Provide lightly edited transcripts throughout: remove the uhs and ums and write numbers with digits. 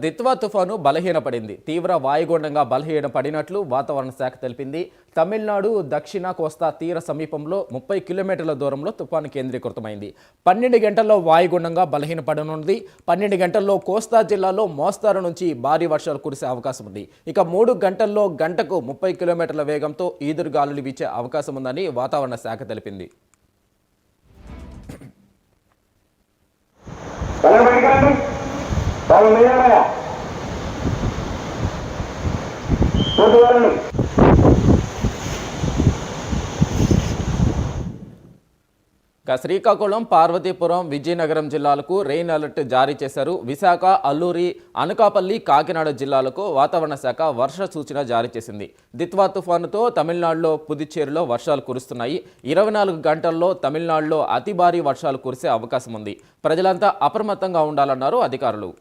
దిత్వా తుఫాను బలహీనపడింది. తీవ్ర వాయుగుండంగా బలహీనపడినట్లు వాతావరణ శాఖ తెలిపింది. తమిళనాడు దక్షిణ కోస్తా తీర సమీపంలో 30 కిలోమీటర్ల దూరంలో తుఫాను కేంద్రీకృతమైంది. 12 గంటల్లో వాయుగుండంగా బలహీనపడనుంది. 12 గంటల్లో కోస్తా జిల్లాలో మోస్తారు నుంచి భారీ వర్షాలు కురిసే అవకాశం ఉంది. ఇక 3 గంటల్లో గంటకు 30 కిలోమీటర్ల వేగంతో ఈదురుగాలులు వీచే అవకాశం ఉందని వాతావరణ శాఖ తెలిపింది. శ్రీకాకుళం, పార్వతీపురం, విజయనగరం జిల్లాలకు రెయిన్ అలర్ట్ జారీ చేశారు. విశాఖ, అల్లూరి, అనకాపల్లి, కాకినాడ జిల్లాలకు వాతావరణ శాఖ వర్ష సూచన జారీ చేసింది. దిత్వా తుఫానుతో తమిళనాడులో, పుదుచ్చేరిలో వర్షాలు కురుస్తున్నాయి. 24 గంటల్లో తమిళనాడులో అతి భారీ వర్షాలు కురిసే అవకాశం ఉంది. ప్రజలంతా అప్రమత్తంగా ఉండాలన్నారు అధికారులు.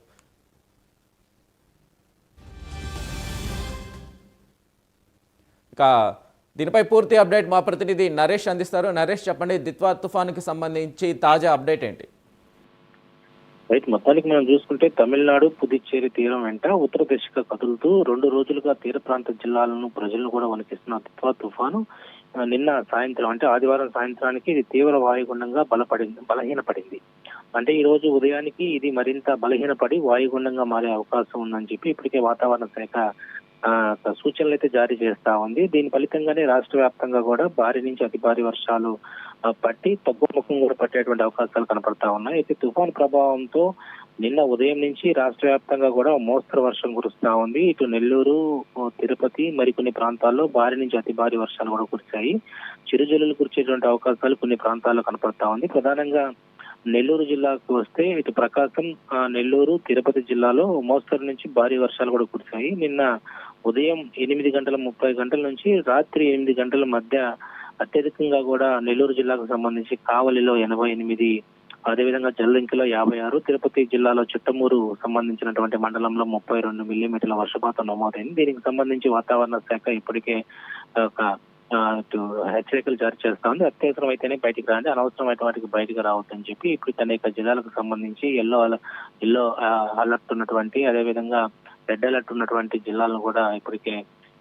దీనిపై పూర్తి అప్డేట్ మా ప్రతినిధి నరేష్ అందిస్తారు. నరేష్, చెప్పండి, దిత్వా తుఫానుకి సంబంధించి తాజా అప్డేట్ ఏంటి? రైట్, మొత్తానికి మనం చూసుకుంటే తమిళనాడు, పుదుచ్చేరి తీరం వెంట ఉత్తర దిశగా కదులుతూ 2 రోజులుగా తీర ప్రాంత జిల్లాలను ప్రజలను కూడా వణికిస్తున్న దిత్వా తుఫాను నిన్న సాయంత్రం అంటే ఆదివారం సాయంత్రానికి ఇది తీవ్ర వాయుగుండంగా బలహీనపడింది. అంటే ఈ రోజు ఉదయానికి ఇది మరింత బలహీనపడి వాయుగుండంగా మారే అవకాశం ఉందని చెప్పి ఇప్పటికే వాతావరణ శాఖ సూచనలు అయితే జారీ చేస్తా ఉంది. దీని ఫలితంగానే రాష్ట్ర వ్యాప్తంగా కూడా భారీ నుంచి అతి భారీ వర్షాలు పట్టి తగ్గుముఖం కూడా పట్టేటువంటి అవకాశాలు కనపడతా ఉన్నాయి. అయితే తుఫాను ప్రభావంతో నిన్న ఉదయం నుంచి రాష్ట్ర వ్యాప్తంగా కూడా మోస్తరు వర్షం కురుస్తా ఉంది. ఇటు నెల్లూరు, తిరుపతి, మరికొన్ని ప్రాంతాల్లో భారీ నుంచి అతి భారీ వర్షాలు కూడా కురిశాయి. చిరుజల్లులు కురిచేటువంటి అవకాశాలు కొన్ని ప్రాంతాల్లో కనపడతా ఉంది. ప్రధానంగా నెల్లూరు జిల్లాకు వస్తే ఇటు ప్రకాశం, నెల్లూరు, తిరుపతి జిల్లాలో మోస్తరు నుంచి భారీ వర్షాలు కూడా కురిశాయి. నిన్న ఉదయం 8:30 నుంచి రాత్రి 8 గంటల మధ్య అత్యధికంగా కూడా నెల్లూరు జిల్లాకు సంబంధించి కావలిలో 88, అదేవిధంగా జల్లంకిలో 56, తిరుపతి జిల్లాలో చిట్టమూరు సంబంధించినటువంటి మండలంలో 32 మిల్లీమీటర్ల వర్షపాతం నమోదైంది. దీనికి సంబంధించి వాతావరణ శాఖ ఇప్పటికే హెచ్చరికలు జారీ చేస్తా ఉంది. అత్యవసరం అయితేనే బయటికి రాండి, అనవసరమైన వాటికి బయటకు రావద్దని చెప్పి ఇప్పుడు అనేక జిల్లాలకు సంబంధించి ఎల్లో అలర్ట్ ఉన్నటువంటి, అదేవిధంగా రెడ్ అలర్ట్ ఉన్నటువంటి జిల్లాలను కూడా ఇప్పటికే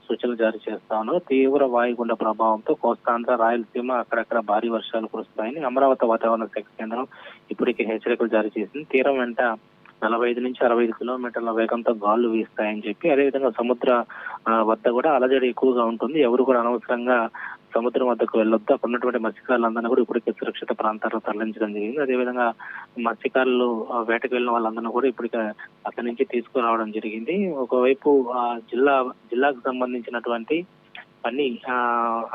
సూచనలు జారీ చేస్తా ఉన్నారు. తీవ్ర వాయుగుండ ప్రభావంతో కోస్తాంధ్ర, రాయలసీమ అక్కడక్కడ భారీ వర్షాలు కురుస్తాయని అమరావతి వాతావరణ శాఖ కేంద్రం ఇప్పటికే హెచ్చరికలు జారీ చేసింది. తీరం వెంట 45 నుంచి 65 కిలోమీటర్ల వేగంతో గాలులు వీస్తాయని చెప్పి, అదేవిధంగా సముద్ర వద్ద కూడా అలజడి ఎక్కువగా ఉంటుంది. ఎవరు కూడా అనవసరంగా సముద్రం వద్దకు వెళ్ళొద్దు. అక్కడ ఉన్నటువంటి మత్స్యకారులందరినీ కూడా ఇప్పటికే సురక్షిత ప్రాంతాలకు తరలించడం జరిగింది. అదేవిధంగా మత్స్యకారులు వేటకు వెళ్ళిన వాళ్ళందరినీ కూడా ఇప్పటికే అక్కడి నుంచి తీసుకురావడం జరిగింది. ఒకవైపు జిల్లాకు సంబంధించినటువంటి అన్ని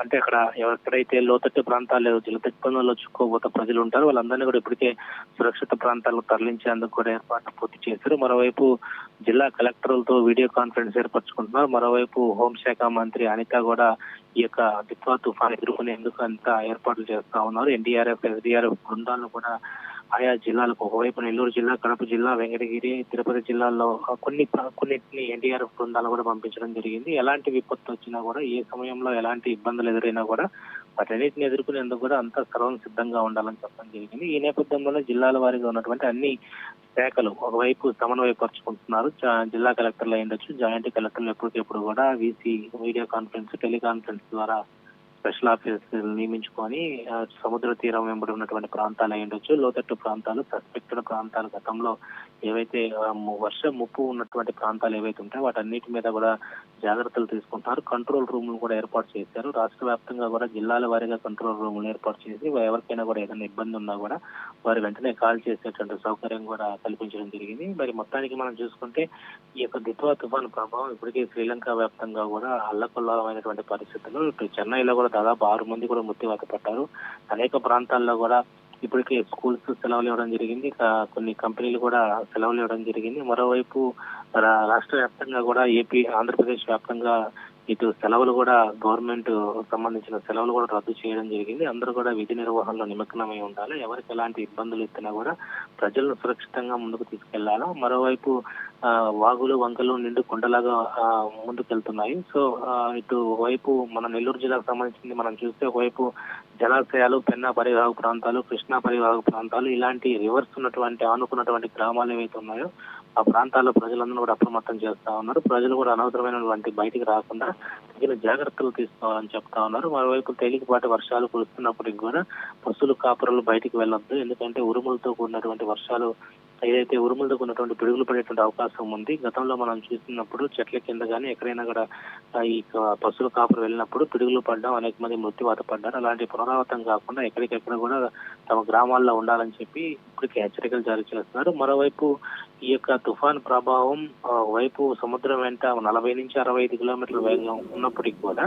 అంటే అక్కడ ఎక్కడైతే లోతట్టు ప్రాంతాలు జలదిగ్బంధంలో చిక్కుకోబోతే ప్రజలు ఉంటారు, వాళ్ళందరినీ కూడా ఇప్పటికే సురక్షిత ప్రాంతాలకు తరలించేందుకు కూడా ఏర్పాట్లు పూర్తి చేశారు. మరోవైపు జిల్లా కలెక్టర్లతో వీడియో కాన్ఫరెన్స్ ఏర్పరచుకుంటున్నారు. మరోవైపు హోంశాఖ మంత్రి అనిత కూడా ఈ యొక్క దిత్వా తుఫాను ఎదుర్కొనేందుకు అంతా ఏర్పాట్లు చేస్తా ఉన్నారు. ఎన్డీఆర్ఎఫ్, ఎస్డీఆర్ఎఫ్ బృందాలను కూడా ఆయా జిల్లాలకు, ఒకవైపు నెల్లూరు జిల్లా, కడప జిల్లా, వెంకటగిరి, తిరుపతి జిల్లాల్లో కొన్నిటిని ఎన్డీఆర్ఎఫ్ బృందాలు కూడా పంపించడం జరిగింది. ఎలాంటి విపత్తు వచ్చినా కూడా, ఏ సమయంలో ఎలాంటి ఇబ్బందులు ఎదురైనా కూడా వాటన్నిటిని ఎదుర్కొనేందుకు కూడా అంతా సర్వం సిద్ధంగా ఉండాలని చెప్పడం జరిగింది. ఈ నేపథ్యంలోనే జిల్లాల వారీగా ఉన్నటువంటి అన్ని శాఖలు ఒకవైపు సమన్వయపరుచుకుంటున్నారు. జిల్లా కలెక్టర్లు అయ్యుండొచ్చు, జాయింట్ కలెక్టర్లు ఎప్పటికెప్పుడు కూడా వీసీ వీడియో కాన్ఫరెన్స్, టెలికాన్ఫరెన్స్ ద్వారా స్పెషల్ ఆఫీసర్లు నియమించుకొని సముద్ర తీరం వెంబడి ఉన్నటువంటి ప్రాంతాలు అయ్యుండొచ్చు, లోతట్టు ప్రాంతాలు, సస్పెక్టెడ్ ప్రాంతాలు, గతంలో ఏవైతే వర్ష ముప్పు ఉన్నటువంటి ప్రాంతాలు ఏవైతే ఉంటాయో వాటన్నిటి మీద కూడా జాగ్రత్తలు తీసుకుంటున్నారు. కంట్రోల్ రూమ్లు కూడా ఏర్పాటు చేశారు. రాష్ట్ర వ్యాప్తంగా కూడా జిల్లాల వారీగా కంట్రోల్ రూమ్లు ఏర్పాటు చేసి ఎవరికైనా కూడా ఏదైనా ఇబ్బంది ఉన్నా కూడా వారు వెంటనే కాల్ చేసేటువంటి సౌకర్యం కూడా కల్పించడం జరిగింది. మరి మొత్తానికి మనం చూసుకుంటే ఈ యొక్క దిత్వా తుఫాను ప్రభావం ఇప్పటికే శ్రీలంక వ్యాప్తంగా కూడా అల్లకల్లోలమైనటువంటి పరిస్థితులు. ఇప్పుడు చెన్నైలో కూడా దాదాపు 6 మంది కూడా మృత్యువాత పడ్డారు. అనేక ప్రాంతాల్లో కూడా ఇప్పటికే స్కూల్స్ సెలవులు ఇవ్వడం జరిగింది, కొన్ని కంపెనీలు కూడా సెలవులు ఇవ్వడం జరిగింది. మరోవైపు రాష్ట్ర వ్యాప్తంగా కూడా ఏపీ, ఆంధ్రప్రదేశ్ వ్యాప్తంగా ఇటు సెలవులు కూడా గవర్నమెంట్ సంబంధించిన సెలవులు కూడా రద్దు చేయడం జరిగింది. అందరూ కూడా విధి నిర్వహణలో నిమగ్నమై ఉండాలి. ఎవరికి ఎలాంటి ఇబ్బందులు ఎత్తినా కూడా ప్రజలను సురక్షితంగా ముందుకు తీసుకెళ్లాలా. మరోవైపు వాగులు, వంకలు నిండు కొండలాగా ముందుకెళ్తున్నాయి. సో ఇటు వైపు మన నెల్లూరు జిల్లాకు సంబంధించింది మనం చూస్తే, ఒకవైపు జలాశయాలు, పెన్నా పరివాహక ప్రాంతాలు, కృష్ణా పరివాహక ప్రాంతాలు, ఇలాంటి రివర్స్ ఉన్నటువంటి ఆనుకున్నటువంటి గ్రామాలు ఏవైతే ఉన్నాయో ఆ ప్రాంతాల్లో ప్రజలందరూ కూడా అప్రమత్తం చేస్తా ఉన్నారు. ప్రజలు కూడా అనవసరమైనటువంటి బయటికి రాకుండా తగిన జాగ్రత్తలు తీసుకోవాలని చెప్తా ఉన్నారు. మరోవైపు తేలికపాటి వర్షాలు కురుస్తున్నప్పటికీ కూడా పశువులు కాపురలు బయటికి వెళ్ళొద్దు. ఎందుకంటే ఉరుములతో కూడినటువంటి వర్షాలు ఏదైతే ఉరుములతో ఉన్నటువంటి పిడుగులు పడేటువంటి అవకాశం ఉంది. గతంలో మనం చూస్తున్నప్పుడు చెట్ల కింద కానీ ఎక్కడైనా కూడా ఈ పశువుల కాపురు వెళ్ళినప్పుడు పిడుగులు పడడం, అనేక మంది మృత్యువాత పడ్డారు. అలాంటి పునరావృతం కాకుండా ఎక్కడికెక్కడ కూడా తమ గ్రామాల్లో ఉండాలని చెప్పి ఇప్పటికే హెచ్చరికలు జారీ చేస్తున్నారు. మరోవైపు ఈ యొక్క తుఫాన్ ప్రభావం వైపు సముద్రం వెంట 40 నుంచి 65 కిలోమీటర్ల వేగం ఉన్నప్పటికీ కూడా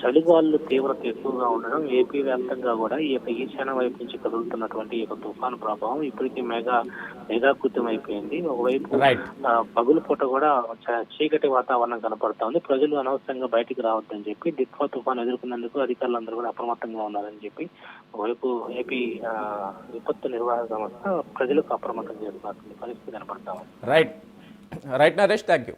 చలిగాలులు తీవ్రత ఎక్కువగా ఉండడం, ఏపీ వ్యాప్తంగా కూడా ఈ యొక్క ఈశాన్య వైపు నుంచి కదులుతున్నటువంటి ఈ యొక్క తుఫాన్ ప్రభావం ఇప్పటికీ మేఘాకృతం అయిపోయింది. ఒకవైపు పగులు పూట కూడా చీకటి వాతావరణం కనపడతా ఉంది. ప్రజలు అనవసరంగా బయటికి రావద్దని చెప్పి దిత్వా తుఫాన్ ఎదుర్కొన్నందుకు అధికారులందరూ కూడా అప్రమత్తంగా ఉన్నారని చెప్పి ఒకవైపు ఏపీ విపత్తు నిర్వహణ సంస్థ ప్రజలకు అప్రమత్తం చేస్తున్నటువంటి పరిస్థితి కనపడతా ఉంది. Right Naresh, thank you.